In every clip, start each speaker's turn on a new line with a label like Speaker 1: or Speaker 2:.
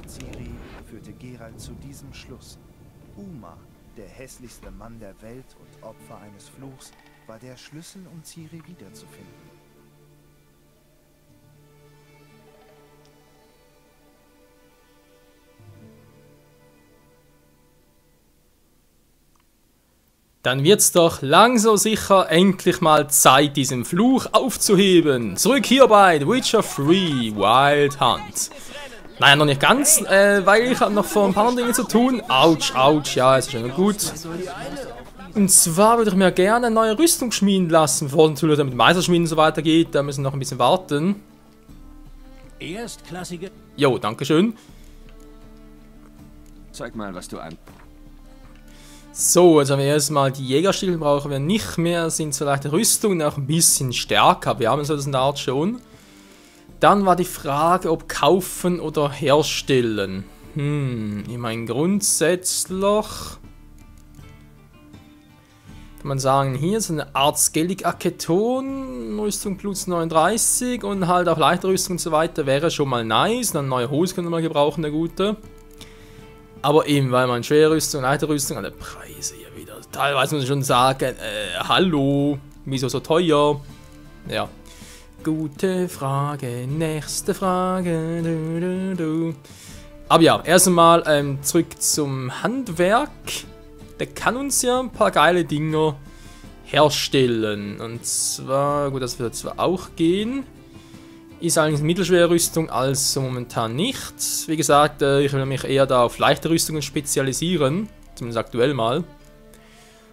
Speaker 1: von Ciri führte Geralt zu diesem Schluss. Uma, der hässlichste Mann der Welt und Opfer eines Fluchs, war der Schlüssel, um Ciri wiederzufinden.
Speaker 2: Dann wird's doch langsam sicher endlich mal Zeit, diesen Fluch aufzuheben. Zurück hier bei The Witcher 3 Wild Hunt. Nein, noch nicht ganz, weil ich habe noch vor ein paar Dingen zu tun. Autsch, autsch, ja, ist schon gut. Und zwar würde ich mir gerne eine neue Rüstung schmieden lassen, bevor es natürlich mit Meisterschmieden und so weiter geht. Da müssen wir noch ein bisschen warten.
Speaker 3: Erstklassige.
Speaker 2: Jo, dankeschön.
Speaker 4: Zeig mal, was du an.
Speaker 2: So, also erstmal die Jägerstiefel brauchen wir nicht mehr, sind vielleicht die Rüstungen auch ein bisschen stärker, wir haben so das in der Art schon. Dann war die Frage, ob kaufen oder herstellen. Ich meine grundsätzlich kann man sagen, hier ist eine Art Skellig Aketon, Rüstung plus 39 und halt auch leichte Rüstung und so weiter wäre schon mal nice. Dann neue Hose können wir mal gebrauchen, der gute. Aber eben, weil man schwere Rüstung, leichte Rüstung, alle Preise hier wieder. Teilweise muss ich schon sagen, hallo, wieso so teuer? Ja. Gute Frage, nächste Frage. Aber ja, erst einmal zurück zum Handwerk. Der kann uns ja ein paar geile Dinger herstellen. Und zwar, gut, das wird zwar auch gehen. Ist eigentlich eine mittelschwere Rüstung, also momentan nicht. Wie gesagt, ich will mich eher da auf leichte Rüstungen spezialisieren. Zumindest aktuell mal.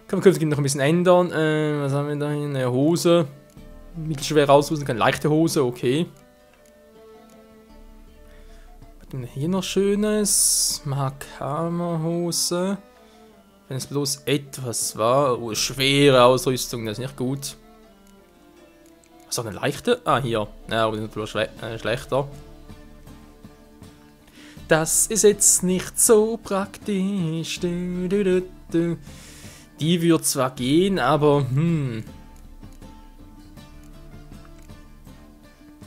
Speaker 2: Kann man künftig noch ein bisschen ändern. Was haben wir da hier? Eine Hose. Mittelschwer rausrüsten kann, leichte Hose, okay. Was haben wir hier noch Schönes? Mahakama-Hose. Wenn es bloß etwas war. Oh, schwere Ausrüstung, das ist nicht gut. Was auch eine leichte? Ah, hier. Ja, aber die ist natürlich schlechter. Das ist jetzt nicht so praktisch. Die würde zwar gehen, aber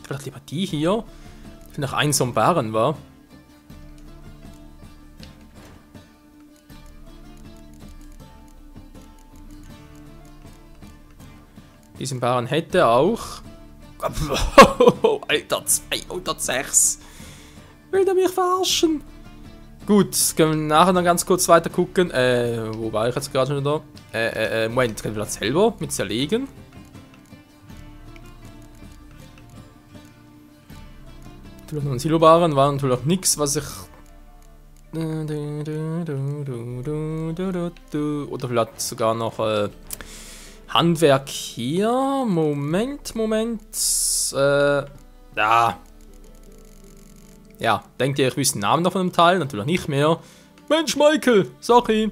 Speaker 2: vielleicht lieber die hier. Die nach ein so ein Bären war. Diesen Bären hätte auch. Alter, 206. Will der mich verarschen? Gut, können wir nachher dann ganz kurz weiter gucken. Wo war ich jetzt gerade schon da? Moment, können wir das selber mit zerlegen? Natürlich noch ein Silobaren, war natürlich auch nichts, was ich. Oder vielleicht sogar noch Handwerk hier. Moment. Ja, denkt ihr, ich wüsste den Namen noch von dem Teil? Natürlich nicht mehr. Mensch, Michael, sorry.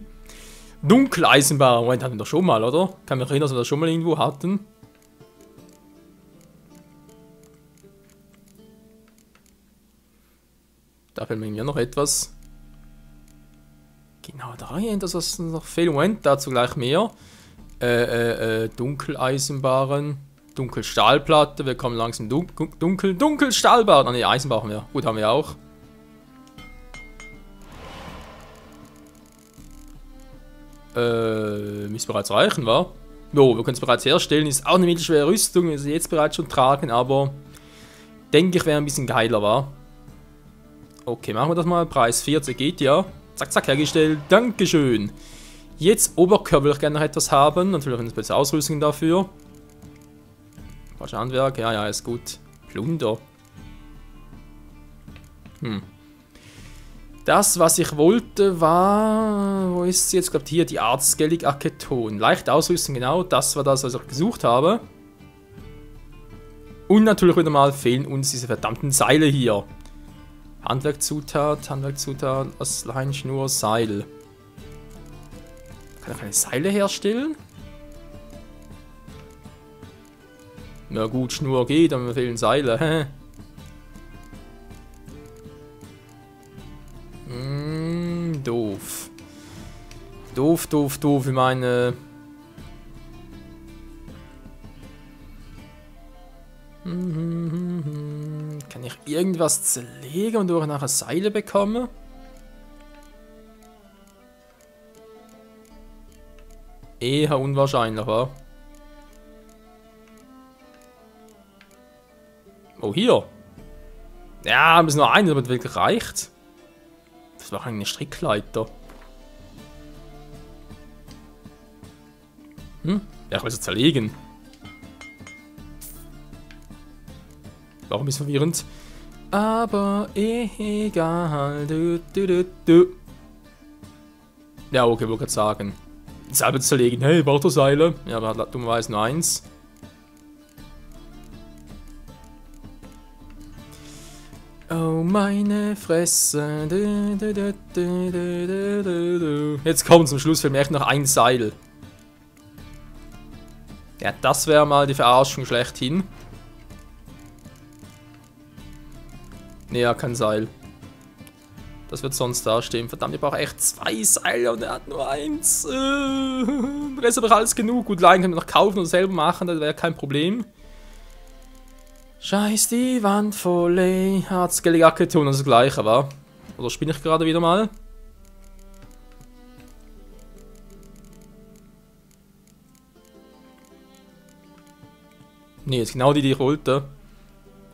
Speaker 2: Dunkeleisenbahn. Moment, hatten wir doch schon mal, oder? Kann mich erinnern, dass wir das schon mal irgendwo hatten. Da fällt mir irgendwie noch etwas. Genau, da rein, das ist noch viel. Moment, dazu gleich mehr. Dunkeleisenbahn. Dunkelstahlplatte, wir kommen langsam Dunkelstahlbahn. Ah ne, Eisenbahn haben wir. Gut, haben wir auch. Müsste bereits reichen, wa? Jo, wir können es bereits herstellen. Ist auch eine mittelschwere Rüstung, wir sie jetzt bereits schon tragen, aber denke ich, wäre ein bisschen geiler, wa? Okay, machen wir das mal. Preis 40 geht ja. Zack, zack, hergestellt. Dankeschön. Jetzt Oberkörper will ich gerne noch etwas haben. Natürlich eine spezielle Ausrüstung dafür. Falsches Handwerk, ja, ist gut. Plunder. Das, was ich wollte, war. Wo ist sie jetzt? Ich glaube, hier die Art Skellig Aketon. Leichte Ausrüstung, genau. Das war das, was ich gesucht habe. Und natürlich wieder mal fehlen uns diese verdammten Seile hier. Handwerkzutat, aus Leinschnur, Seil. Kann ich keine Seile herstellen? Na gut, Schnur geht, aber mir fehlen Seile. Doof. Doof, ich meine. Kann ich irgendwas zerlegen und durch nachher Seile bekomme? Eher unwahrscheinlich, wa? Oh, hier. Ja, wir müssen nur einen, aber wirklich reicht. Das war eine Strickleiter. Ja, ich will sie zerlegen. War auch ein bisschen verwirrend. Aber egal. Ja, okay, wollte gerade sagen. Selber zerlegen. Hey, Warteseile. Ja, aber hat dummerweise nur eins. Oh, meine Fresse. Jetzt kommt zum Schluss für mich echt noch ein Seil. Ja, das wäre mal die Verarschung schlechthin. Nee, ja, kein Seil. Das wird sonst dastehen. Verdammt, ich brauche echt 2 Seile und er hat nur 1. Der ist aber alles genug. Gut, Leinen können wir noch kaufen und selber machen, das wäre kein Problem. Scheiß die Wand voll, ey. Hartzgellige tun das gleiche, wa? Oder spinne ich gerade wieder mal? Nee, jetzt genau die ich wollte.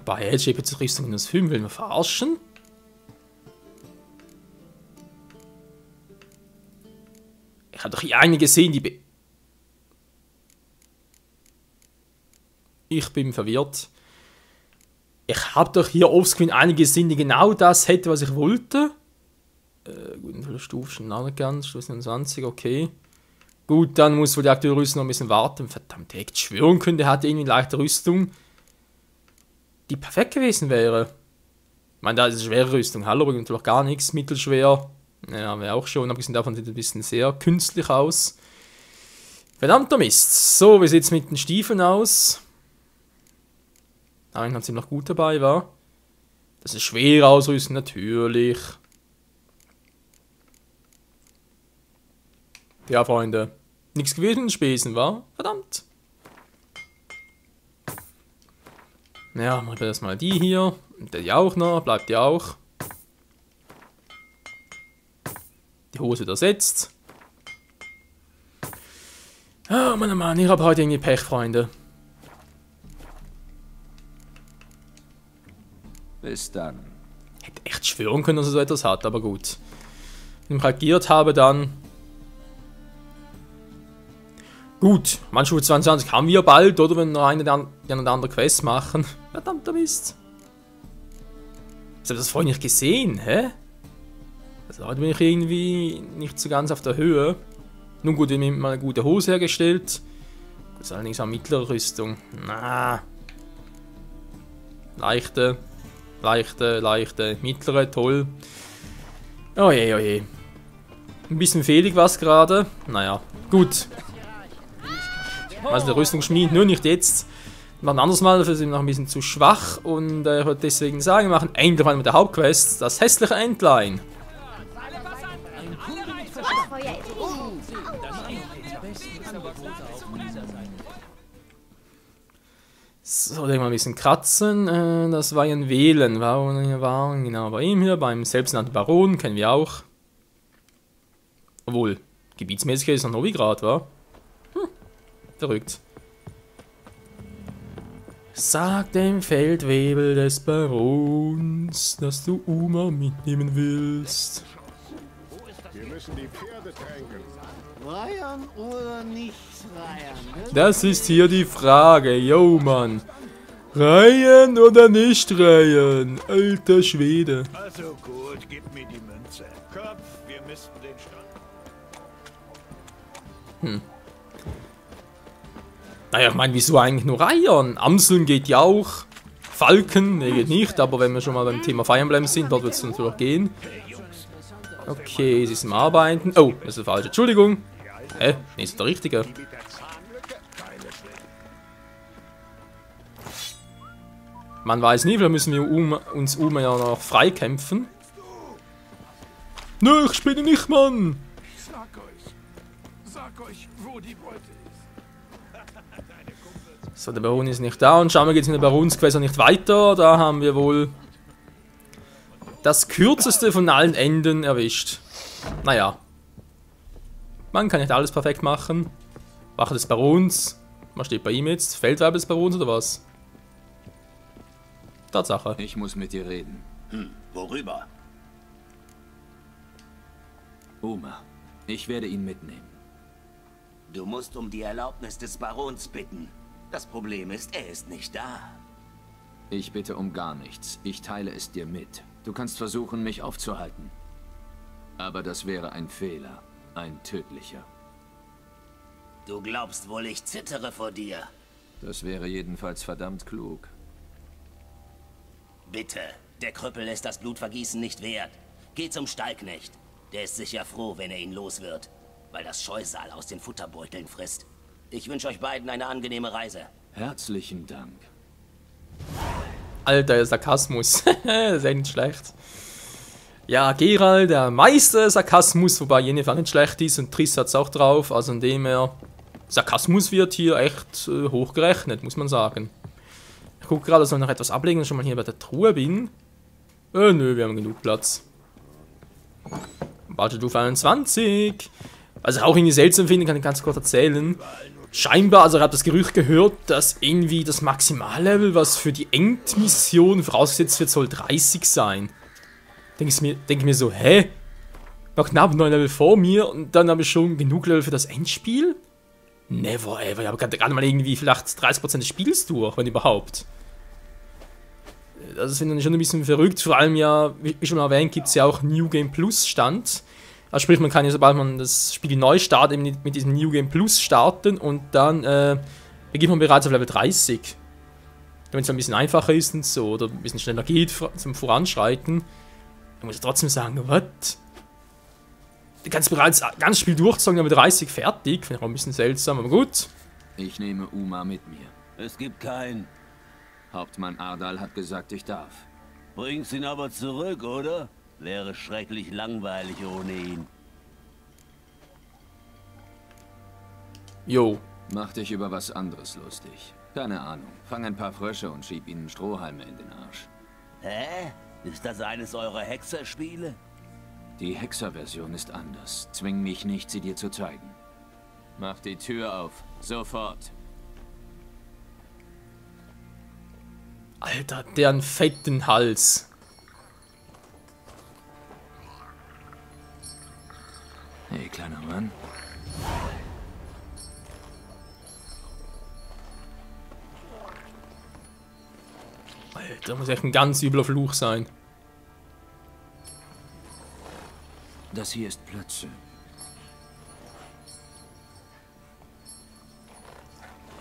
Speaker 2: Aber jetzt steht jetzt Rüstung in das Film, will man verarschen? Ich habe doch hier einige gesehen, die... Ich bin verwirrt. Ich habe doch hier offscreen einige gesehen, die genau das hätte, was ich wollte. Gut, in welcher Stufe schon anerkannt? Stufe 29, okay. Gut, dann muss wohl die aktuelle Rüstung noch ein bisschen warten. Verdammt, der echt schwören könnte, der hatte irgendwie eine leichte Rüstung, die perfekt gewesen wäre. Ich meine, da ist eine schwere Rüstung. Hallo, bringt natürlich gar nichts. Mittelschwer. Ja, wäre auch schon. Abgesehen davon sieht ein bisschen sehr künstlich aus. Verdammter Mist. So, wie sieht es mit den Stiefeln aus? Einen hat sie noch gut dabei, war. Das ist schwer ausrüsten, natürlich. Ja, Freunde. Nichts gewesen in den Spesen, war? Verdammt. Ja, machen wir erstmal die hier. Und die auch noch. Bleibt die auch. Die Hose ersetzt. Oh Mann, ich habe heute irgendwie Pech, Freunde.
Speaker 3: Bis dann.
Speaker 2: Hätte echt schwören können, dass er so etwas hat, aber gut. Wenn ich reagiert habe, dann... Gut, Mannstufe 22 haben wir bald, oder wenn wir noch eine oder andere Quest machen. Verdammter Mist. Ich habe das vorhin nicht gesehen, hä? Also heute bin ich irgendwie nicht so ganz auf der Höhe. Nun gut, wir haben mal eine gute Hose hergestellt. Das ist allerdings eine mittlere Rüstung. Na. Leichte, mittlere, toll. Oh je, oh je. Ein bisschen fehlig was gerade. Naja, gut. Also der Rüstung schmieden, nur nicht jetzt. Machen ein anderes Mal, dafür sind wir noch ein bisschen zu schwach. Und ich würde deswegen sagen, wir machen endlich mal mit der Hauptquest, das hässliche Entlein. So, mal ein bisschen kratzen. Das war ja ein Wählen. Warum genau bei ihm hier, beim selbsternannten Baron, kennen wir auch. Obwohl, gebietsmäßig ist noch Novigrad, wa? Verrückt. Sag dem Feldwebel des Barons, dass du Uma mitnehmen willst.
Speaker 4: Wir müssen die Pferde tränken.
Speaker 5: Reiern oder nicht reiern?
Speaker 2: Das ist hier die Frage, yo Mann. Reihen oder nicht reihen? Alter Schwede.
Speaker 4: Also gut, gib mir die Münze. Kopf, wir müssen den Stand.
Speaker 2: Naja, ich meine, wieso eigentlich nur Reihen? Amseln geht ja auch. Falken, nee, geht nicht, aber wenn wir schon mal beim Thema Fire Emblem sind, dort wird es natürlich gehen. Okay, sie ist im Arbeiten. Oh, das ist der falsche. Entschuldigung. Hä? Nee, ist der richtige. Man weiß nie, vielleicht müssen wir uns Uma ja noch freikämpfen. Nö, ich spiele nicht, Mann!
Speaker 4: Ich sag euch, wo die Beute ist.
Speaker 2: So, der Baron ist nicht da und scheinbar geht es in der Baronsquest nicht weiter. Da haben wir wohl das kürzeste von allen Enden erwischt. Naja. Man kann nicht alles perfekt machen. Wache des Barons. Was steht bei ihm jetzt? Feldweiber des Barons oder was? Tatsache.
Speaker 3: Ich muss mit dir reden.
Speaker 6: Worüber?
Speaker 3: Uma, ich werde ihn mitnehmen.
Speaker 6: Du musst um die Erlaubnis des Barons bitten. Das Problem ist, er ist nicht da.
Speaker 3: Ich bitte um gar nichts. Ich teile es dir mit. Du kannst versuchen, mich aufzuhalten. Aber das wäre ein Fehler. Ein tödlicher.
Speaker 6: Du glaubst wohl, ich zittere vor dir.
Speaker 3: Das wäre jedenfalls verdammt klug.
Speaker 6: Bitte, der Krüppel ist das Blutvergießen nicht wert. Geh zum Stallknecht. Der ist sicher froh, wenn er ihn los wird, weil das Scheusal aus den Futterbeuteln frisst. Ich wünsche euch beiden eine angenehme Reise.
Speaker 3: Herzlichen Dank.
Speaker 2: Alter, Sarkasmus. Das ist echt nicht schlecht. Ja, Geralt, der Meister Sarkasmus, wobei Yennefer nicht schlecht ist und Triss hat es auch drauf, also in dem er Sarkasmus wird hier echt hochgerechnet, muss man sagen. Ich gucke gerade, dass ich noch etwas ablegen, wenn ich schon mal hier bei der Truhe bin. Nö, wir haben genug Platz. Warte, Stufe 21. Was ich auch irgendwie seltsam finde, kann ich ganz kurz erzählen. Scheinbar, also ich habe das Gerücht gehört, dass irgendwie das Maximallevel, was für die Endmission vorausgesetzt wird, soll 30 sein. Denke ich mir so, hä? Noch knapp 9 Level vor mir und dann habe ich schon genug Level für das Endspiel? Never ever, ich habe gerade mal irgendwie vielleicht 30% des Spiels durch, wenn überhaupt. Das finde ich schon ein bisschen verrückt, vor allem ja, wie schon mal erwähnt, gibt es ja auch New Game Plus Stand. Also sprich, man kann ja, sobald man das Spiel neu startet, eben mit diesem New Game Plus starten und dann beginnt man bereits auf Level 30. Wenn es ein bisschen einfacher ist und so, oder ein bisschen schneller geht zum Voranschreiten. Ich muss trotzdem sagen, what? Du kannst bereits ganz Spiel durchzogen, aber 30 fertig. Finde ich auch ein bisschen seltsam, aber gut.
Speaker 3: Ich nehme Uma mit mir.
Speaker 5: Es gibt keinen.
Speaker 3: Hauptmann Ardal hat gesagt, ich darf.
Speaker 5: Bring's ihn aber zurück, oder? Wäre schrecklich langweilig ohne ihn.
Speaker 2: Jo.
Speaker 3: Mach dich über was anderes lustig. Keine Ahnung. Fang ein paar Frösche und schieb ihnen Strohhalme in den Arsch.
Speaker 5: Hä? Ist das eines eurer Hexerspiele?
Speaker 3: Die Hexer-Version ist anders. Zwing mich nicht, sie dir zu zeigen. Mach die Tür auf. Sofort.
Speaker 2: Alter, der einen fetten Hals.
Speaker 3: Hey, kleiner Mann.
Speaker 2: Alter, muss echt ein ganz übler Fluch sein.
Speaker 3: Das hier ist Plötze.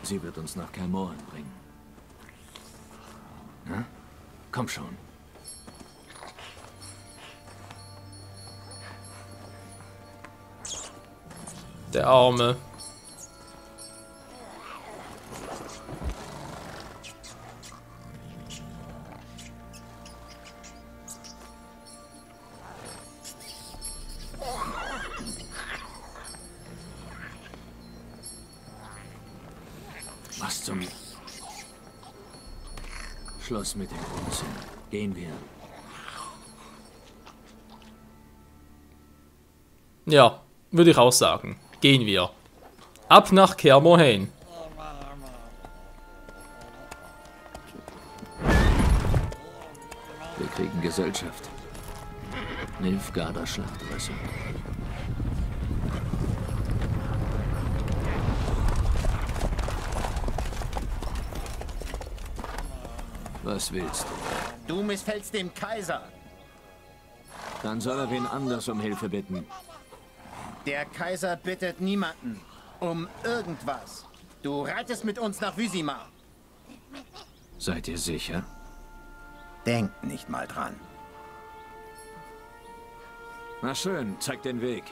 Speaker 3: Sie wird uns nach Kermoren bringen. Na? Komm schon.
Speaker 2: Der Arme.
Speaker 3: Was zum... Schluss mit dem Unsinn. Gehen wir.
Speaker 2: Ja, würde ich auch sagen. Gehen wir. Ab nach Kaer Morhen.
Speaker 3: Wir kriegen Gesellschaft. Nilfgaarder Schlachtrösser. Was willst du?
Speaker 6: Du missfällst dem Kaiser.
Speaker 3: Dann soll er wen anders um Hilfe bitten.
Speaker 6: Der Kaiser bittet niemanden um irgendwas. Du reitest mit uns nach Vysimar.
Speaker 3: Seid ihr sicher?
Speaker 6: Denk nicht mal dran.
Speaker 3: Na schön, zeig den Weg.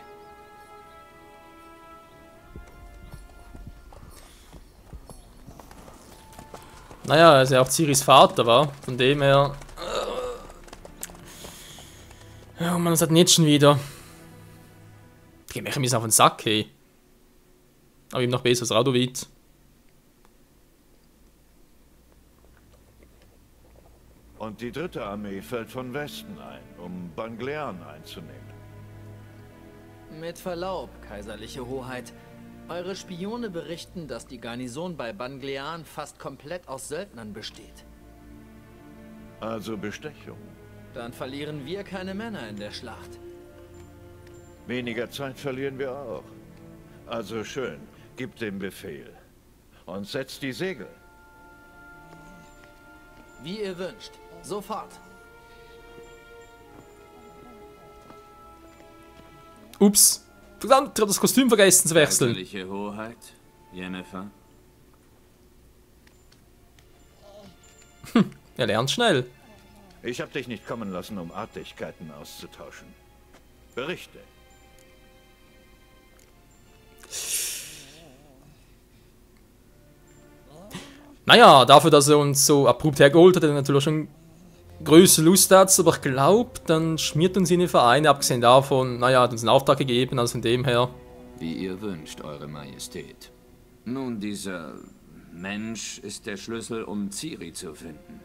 Speaker 2: Naja, er ist ja auch Ciris Vater, war. Von dem her... Ja, man, das hat nicht schon wieder. Geh mir ein bisschen auf den Sack, hey. Aber ihm noch besser als Radovid.
Speaker 4: Und die 3. Armee fällt von Westen ein, um Banglean einzunehmen.
Speaker 7: Mit Verlaub, kaiserliche Hoheit. Eure Spione berichten, dass die Garnison bei Banglean fast komplett aus Söldnern besteht.
Speaker 4: Also Bestechung.
Speaker 7: Dann verlieren wir keine Männer in der Schlacht.
Speaker 4: Weniger Zeit verlieren wir auch. Also schön, gib den Befehl. Und setzt die Segel.
Speaker 7: Wie ihr wünscht. Sofort.
Speaker 2: Ups. Verdammt, ich habe das Kostüm vergessen zu wechseln.
Speaker 3: Kaiserliche Hoheit, Yennefer.
Speaker 2: Er lernt schnell.
Speaker 4: Ich habe dich nicht kommen lassen, um Artigkeiten auszutauschen. Berichte.
Speaker 2: Naja, dafür, dass er uns so abrupt hergeholt hat, hat er natürlich schon größere Lust dazu, aber ich glaube, dann schmiert uns in die Vereine, abgesehen davon, naja, hat uns einen Auftrag gegeben, also von dem her.
Speaker 3: Wie ihr wünscht, Eure Majestät. Nun, dieser Mensch ist der Schlüssel, um Ciri zu finden.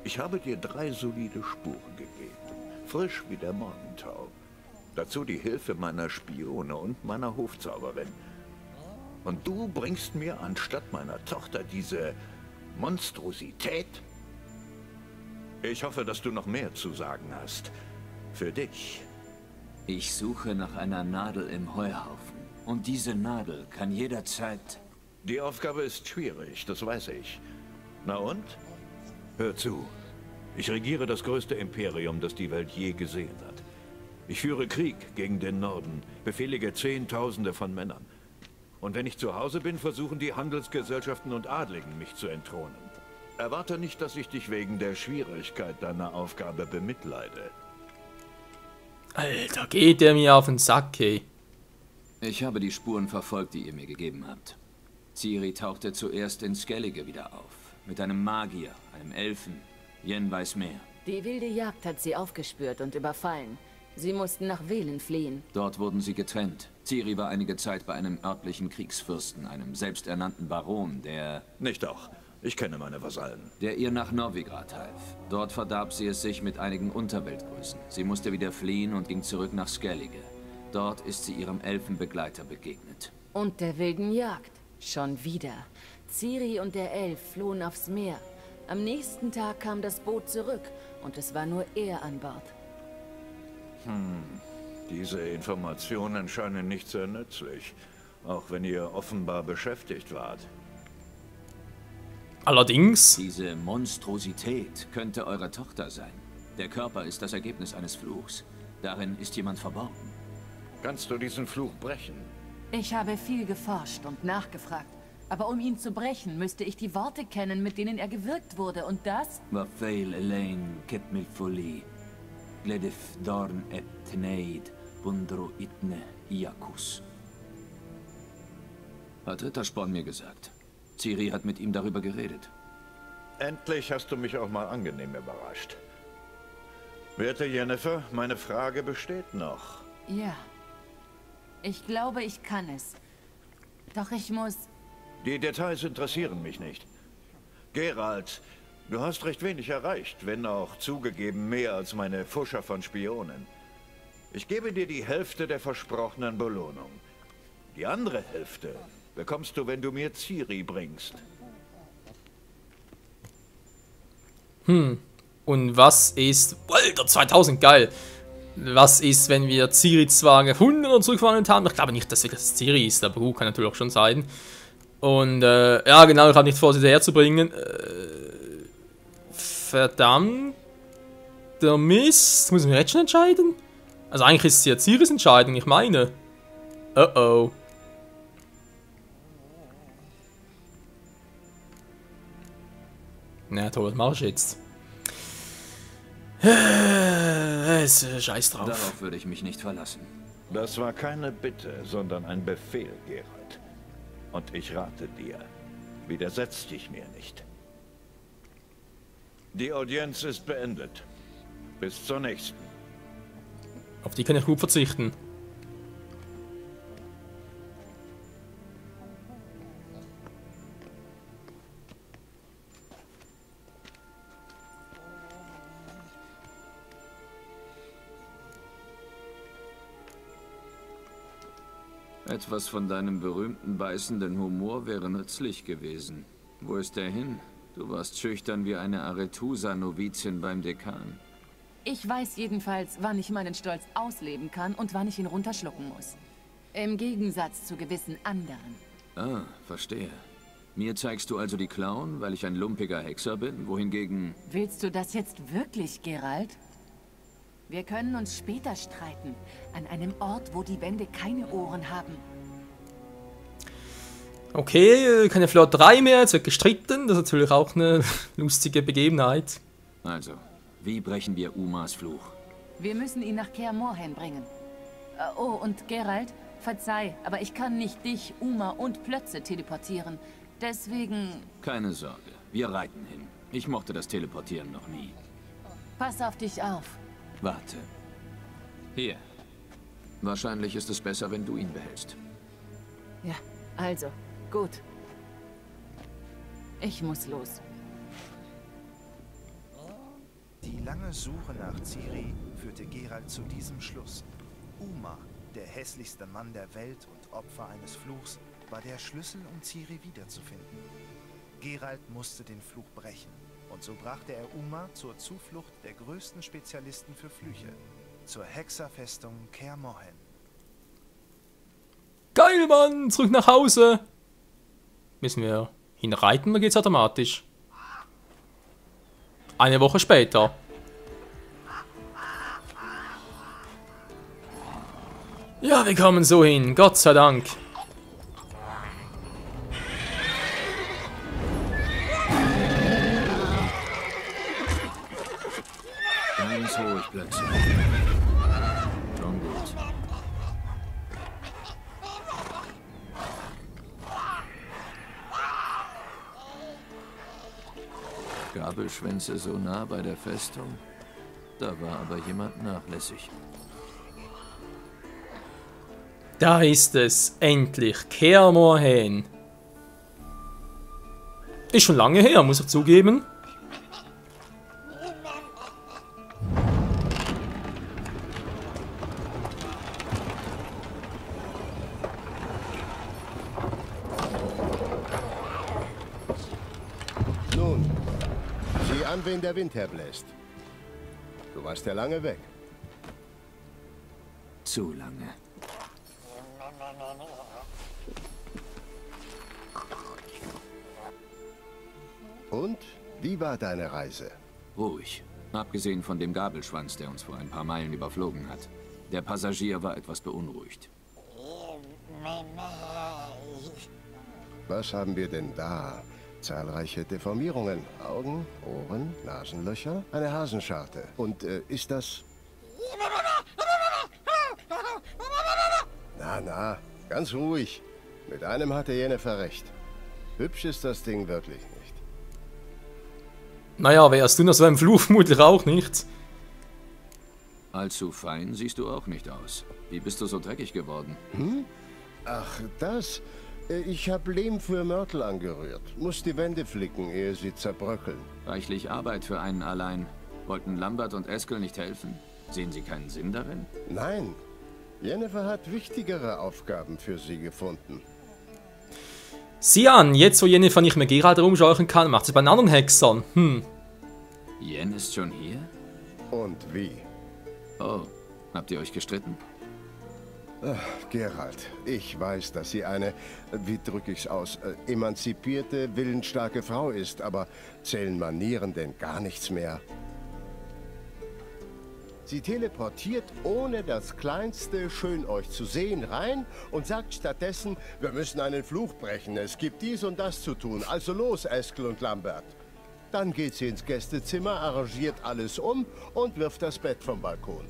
Speaker 4: Ich habe dir 3 solide Spuren gegeben. Frisch wie der Morgentau. Dazu die Hilfe meiner Spione und meiner Hofzauberin. Und du bringst mir anstatt meiner Tochter diese Monstrosität? Ich hoffe, dass du noch mehr zu sagen hast. Für dich.
Speaker 3: Ich suche nach einer Nadel im Heuhaufen. Und diese Nadel kann jederzeit...
Speaker 4: Die Aufgabe ist schwierig, das weiß ich. Na und? Hör zu. Ich regiere das größte Imperium, das die Welt je gesehen hat. Ich führe Krieg gegen den Norden, befehlige Zehntausende von Männern. Und wenn ich zu Hause bin, versuchen die Handelsgesellschaften und Adligen, mich zu entthronen. Erwarte nicht, dass ich dich wegen der Schwierigkeit deiner Aufgabe bemitleide.
Speaker 2: Alter, geht der mir auf den Sack, ey.
Speaker 3: Ich habe die Spuren verfolgt, die ihr mir gegeben habt. Ciri tauchte zuerst in Skellige wieder auf. Mit einem Magier, einem Elfen. Yen weiß mehr.
Speaker 8: Die wilde Jagd hat sie aufgespürt und überfallen. Sie mussten nach Velen fliehen.
Speaker 3: Dort wurden sie getrennt. Ciri war einige Zeit bei einem örtlichen Kriegsfürsten, einem selbsternannten Baron, der...
Speaker 4: Nicht auch. Ich kenne meine Vasallen.
Speaker 3: Der ihr nach Novigrad half. Dort verdarb sie es sich mit einigen Unterweltgrößen. Sie musste wieder fliehen und ging zurück nach Skellige. Dort ist sie ihrem Elfenbegleiter begegnet.
Speaker 8: Und der wilden Jagd. Schon wieder. Ciri und der Elf flohen aufs Meer. Am nächsten Tag kam das Boot zurück und es war nur er an Bord.
Speaker 4: Diese Informationen scheinen nicht sehr nützlich. Auch wenn ihr offenbar beschäftigt wart.
Speaker 2: Allerdings.
Speaker 3: Diese Monstrosität könnte eure Tochter sein. Der Körper ist das Ergebnis eines Fluchs. Darin ist jemand verborgen.
Speaker 4: Kannst du diesen Fluch brechen?
Speaker 8: Ich habe viel geforscht und nachgefragt. Aber um ihn zu brechen, müsste ich die Worte kennen, mit denen er gewirkt wurde. Und das?
Speaker 3: Vafail Elaine Ketmilfoli. Gledif Dorn et Teneid Bundro Itne Iakus. Hat Rittersporn mir gesagt. Ciri hat mit ihm darüber geredet.
Speaker 4: Endlich hast du mich auch mal angenehm überrascht. Werte Yennefer, meine Frage besteht noch.
Speaker 8: Ja. Ich glaube, ich kann es. Doch ich muss...
Speaker 4: Die Details interessieren mich nicht. Geralt, du hast recht wenig erreicht, wenn auch zugegeben mehr als meine Fuscher von Spionen. Ich gebe dir die Hälfte der versprochenen Belohnung. Die andere Hälfte bekommst du, wenn du mir Ciri bringst.
Speaker 2: Und was ist... Alter, 2000, geil. Was ist, wenn wir Ciri zwar gefunden und zurückverwandelt haben? Ich glaube nicht, dass das Ciri ist, aber gut, kann natürlich auch schon sein. Und, ja genau, ich habe nicht vor, sie herzubringen. Verdammt. Der Mist. Muss ich mir jetzt schon entscheiden? Also eigentlich ist es ja Ciris Entscheidung, ich meine. Oh. Na toll, was mache ich jetzt? Scheiß drauf.
Speaker 3: Darauf würde ich mich nicht verlassen.
Speaker 4: Das war keine Bitte, sondern ein Befehl, Geralt. Und ich rate dir, widersetz dich mir nicht. Die Audienz ist beendet. Bis zur nächsten.
Speaker 2: Auf die kann ich gut verzichten.
Speaker 3: Etwas von deinem berühmten beißenden Humor wäre nützlich gewesen. Wo ist der hin? Du warst schüchtern wie eine Arethusa-Novizin beim Dekan.
Speaker 8: Ich weiß jedenfalls, wann ich meinen Stolz ausleben kann und wann ich ihn runterschlucken muss. Im Gegensatz zu gewissen anderen.
Speaker 3: Ah, verstehe. Mir zeigst du also die Klauen, weil ich ein lumpiger Hexer bin, wohingegen...
Speaker 8: Willst du das jetzt wirklich, Geralt? Wir können uns später streiten. An einem Ort, wo die Wände keine Ohren haben.
Speaker 2: Okay, keine Flirterei mehr, jetzt wird gestritten. Das ist natürlich auch eine lustige Begebenheit.
Speaker 3: Also, wie brechen wir Umas Fluch?
Speaker 8: Wir müssen ihn nach Kaer Morhen bringen. Oh, und Geralt, verzeih, aber ich kann nicht dich, Uma und Plötze teleportieren. Deswegen...
Speaker 3: Keine Sorge, wir reiten hin. Ich mochte das Teleportieren noch nie.
Speaker 8: Pass auf dich auf.
Speaker 3: Warte. Hier. Wahrscheinlich ist es besser, wenn du ihn behältst.
Speaker 8: Ja, also, gut. Ich muss los.
Speaker 1: Die lange Suche nach Ciri führte Geralt zu diesem Schluss. Uma, der hässlichste Mann der Welt und Opfer eines Fluchs, war der Schlüssel, um Ciri wiederzufinden. Geralt musste den Fluch brechen, und so brachte er Uma zur Zuflucht der größten Spezialisten für Flüche, zur Hexerfestung Kaer Morhen.
Speaker 2: Geil, Mann! Zurück nach Hause! Müssen wir hinreiten oder geht's automatisch? Eine Woche später. Ja, wir kommen so hin. Gott sei Dank.
Speaker 3: Ganz ruhig, Plötze. Schon gut. Gabelschwänze so nah bei der Festung? Da war aber jemand nachlässig.
Speaker 2: Da ist es. Endlich. Kaer Morhen. Ist schon lange her, muss ich zugeben.
Speaker 9: Nun, sieh an, wen der Wind herbläst. Du warst ja lange weg.
Speaker 3: Zu lange.
Speaker 9: Und? Wie war deine Reise?
Speaker 3: Ruhig. Abgesehen von dem Gabelschwanz, der uns vor ein paar Meilen überflogen hat. Der Passagier war etwas beunruhigt.
Speaker 9: Was haben wir denn da? Zahlreiche Deformierungen. Augen, Ohren, Nasenlöcher, eine Hasenscharte. Und ist das... Na, ganz ruhig. Mit einem hatte Yennefer recht. Hübsch ist das Ding wirklich nicht.
Speaker 2: Naja, wärst du nach so einem Fluch vermutlich auch nicht.
Speaker 3: Allzu fein siehst du auch nicht aus. Wie bist du so dreckig geworden?
Speaker 9: Hm? Ach, das... Ich habe Lehm für Mörtel angerührt. Muss die Wände flicken, ehe sie zerbröckeln.
Speaker 3: Reichlich Arbeit für einen allein. Wollten Lambert und Eskel nicht helfen? Sehen sie keinen Sinn darin?
Speaker 9: Nein. Yennefer hat wichtigere Aufgaben für sie gefunden.
Speaker 2: Sieh an, jetzt wo Yennefer nicht mehr Geralt rumscheuchen kann, macht sie bei den anderen Hexern.
Speaker 3: Yen ist schon hier?
Speaker 9: Und wie?
Speaker 3: Oh, habt ihr euch gestritten?
Speaker 9: Ach, Geralt, ich weiß, dass sie eine, wie drücke ich's aus, emanzipierte, willensstarke Frau ist, aber zählen Manieren denn gar nichts mehr? Sie teleportiert ohne das kleinste Schön euch zu sehen rein und sagt stattdessen, wir müssen einen Fluch brechen, es gibt dies und das zu tun, also los, Eskel und Lambert. Dann geht sie ins Gästezimmer, arrangiert alles um und wirft das Bett vom Balkon.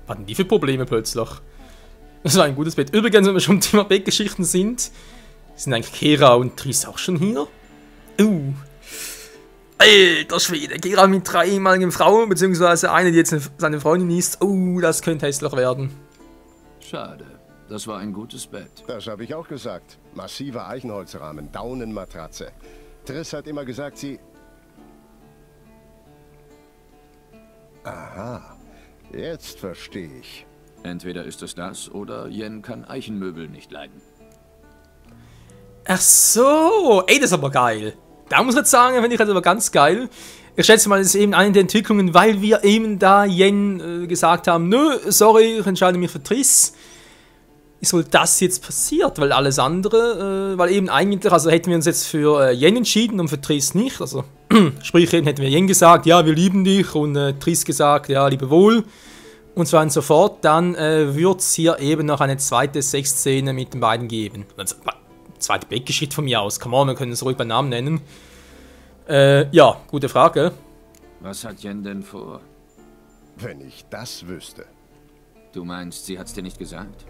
Speaker 2: Was hatten die für Probleme plötzlich? Das war ein gutes Bett. Übrigens, wenn wir schon im Thema Bettgeschichten sind eigentlich Kera und Triss auch schon hier? Alter Schwede, Kera mit 3 ehemaligen Frauen, beziehungsweise eine, die jetzt seine Freundin ist. Das könnte hässlich werden.
Speaker 3: Schade. Das war ein gutes Bett.
Speaker 9: Das habe ich auch gesagt. Massiver Eichenholzrahmen, Daunenmatratze. Triss hat immer gesagt, sie... Aha. Jetzt verstehe ich.
Speaker 3: Entweder ist es das, oder Yen kann Eichenmöbel nicht leiden.
Speaker 2: Ach so, ey, das ist aber geil. Da muss ich jetzt sagen, finde ich das aber ganz geil. Ich schätze mal, das ist eben eine der Entwicklungen, weil wir eben da Yen gesagt haben, nö, sorry, ich entscheide mich für Triss. Ist wohl das jetzt passiert, weil alles andere, weil eben eigentlich, also hätten wir uns jetzt für Yen entschieden und für Triss nicht, also sprich eben hätten wir Yen gesagt, ja, wir lieben dich und Triss gesagt, ja, liebe wohl und so weiter und so fort, dann wird es hier eben noch eine zweite Sexszene mit den beiden geben. Also, zweite Bettgeschichte von mir aus, come on, wir können es ruhig beim Namen nennen. Ja, gute Frage.
Speaker 3: Was hat Yen denn vor?
Speaker 9: Wenn ich das wüsste.
Speaker 3: Du meinst, sie hat's dir nicht gesagt?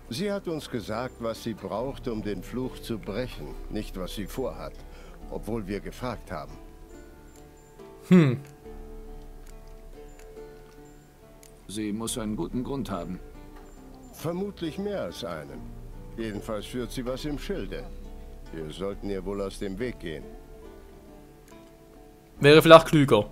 Speaker 9: Sie hat uns gesagt, was sie braucht, um den Fluch zu brechen, nicht was sie vorhat, obwohl wir gefragt haben.
Speaker 3: Sie muss einen guten Grund haben.
Speaker 9: Vermutlich mehr als einen. Jedenfalls führt sie was im Schilde. Wir sollten ihr wohl aus dem Weg gehen.
Speaker 2: Wäre vielleicht klüger.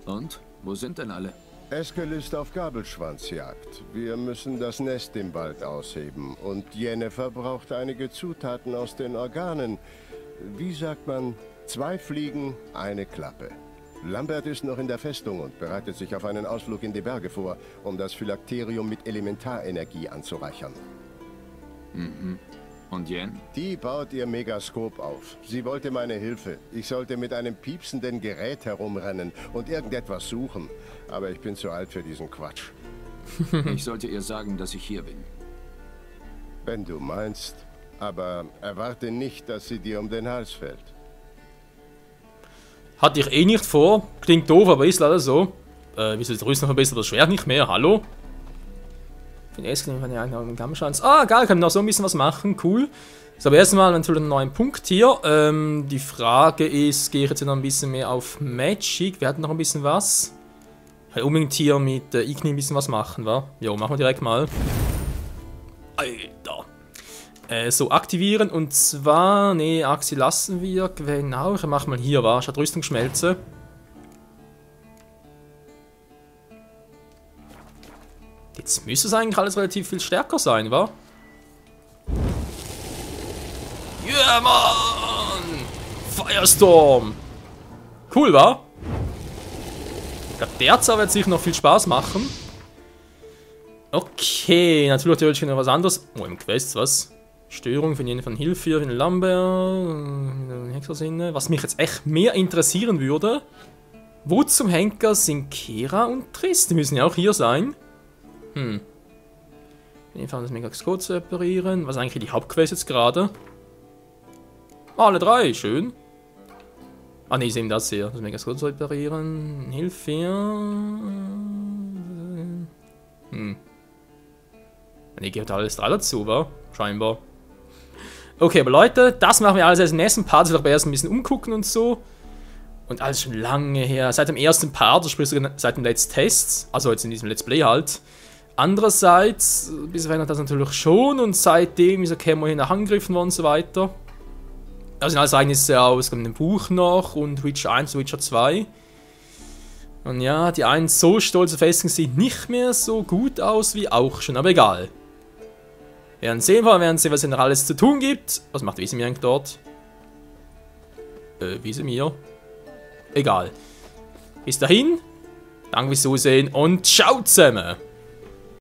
Speaker 3: Und? Wo sind denn alle?
Speaker 9: Eskel ist auf Gabelschwanzjagd. Wir müssen das Nest im Wald ausheben. Und Yennefer braucht einige Zutaten aus den Organen. Wie sagt man? 2 Fliegen, eine Klappe. Lambert ist noch in der Festung und bereitet sich auf einen Ausflug in die Berge vor, um das Phylakterium mit Elementarenergie anzureichern.
Speaker 3: Mhm. Und Yen?
Speaker 9: Die baut ihr Megaskop auf. Sie wollte meine Hilfe. Ich sollte mit einem piepsenden Gerät herumrennen und irgendetwas suchen. Aber ich bin zu alt für diesen Quatsch.
Speaker 3: Ich sollte ihr sagen, dass ich hier bin.
Speaker 9: Wenn du meinst. Aber erwarte nicht, dass sie dir um den Hals fällt.
Speaker 2: Hatte ich eh nicht vor. Klingt doof, aber ist leider so. Wieso ist die Rüstung verbessert, das Schwert nicht mehr? Hallo? Für den Eskel von der eigenen Kampfchance. Ah, geil, können wir noch so ein bisschen was machen. Cool. So, aber erstmal natürlich einen neuen Punkt hier. Die Frage ist, gehe ich jetzt noch ein bisschen mehr auf Magic? Wir hatten noch ein bisschen was. Ich will unbedingt hier mit Igni ein bisschen was machen, wa? Jo, machen wir direkt mal. Alter. So, aktivieren und zwar, nee, Axi lassen wir, genau, ich mach mal hier, wa, statt Rüstungsschmelze. Jetzt müsste es eigentlich alles relativ viel stärker sein, wa? Yeah, Mann! Firestorm! Cool, wa? Ich glaube, der Zauber wird sicher noch viel Spaß machen. Okay, natürlich noch was anderes. Oh, im Quest, was? Störung von jenen von Hilfe, von Lambert, Hexersinne. Was mich jetzt echt mehr interessieren würde, wo zum Henker sind Kera und Triss? Die müssen ja auch hier sein. Wir fahren das Megaskop zu reparieren. Was ist eigentlich die Hauptquest jetzt gerade? Alle 3, schön. Ah ne, ich sehe das hier. Das Megaskop zu reparieren. Hilfe. Ne, geht alles 3 dazu, wa? Scheinbar. Okay, aber Leute, das machen wir alles erst im nächsten Part. Ich will aber erst ein bisschen umgucken und so. Und alles schon lange her. Seit dem ersten Part, sprich sogar seit dem Let's Test. Also jetzt in diesem Let's Play halt. Andererseits, bis verändert das natürlich schon. Und seitdem ist er Kämmer hier nachangegriffen worden und so weiter. Also alles eigentlich ja aus dem Buch noch. Und Witcher 1 und Witcher 2. Und ja, die einen so stolze Festung sieht nicht mehr so gut aus wie auch schon. Aber egal. Wir werden sehen, was es noch alles zu tun gibt. Was macht Wiesemir eigentlich dort? Wiesemir? Egal. Bis dahin. Danke fürs Zusehen und ciao zusammen.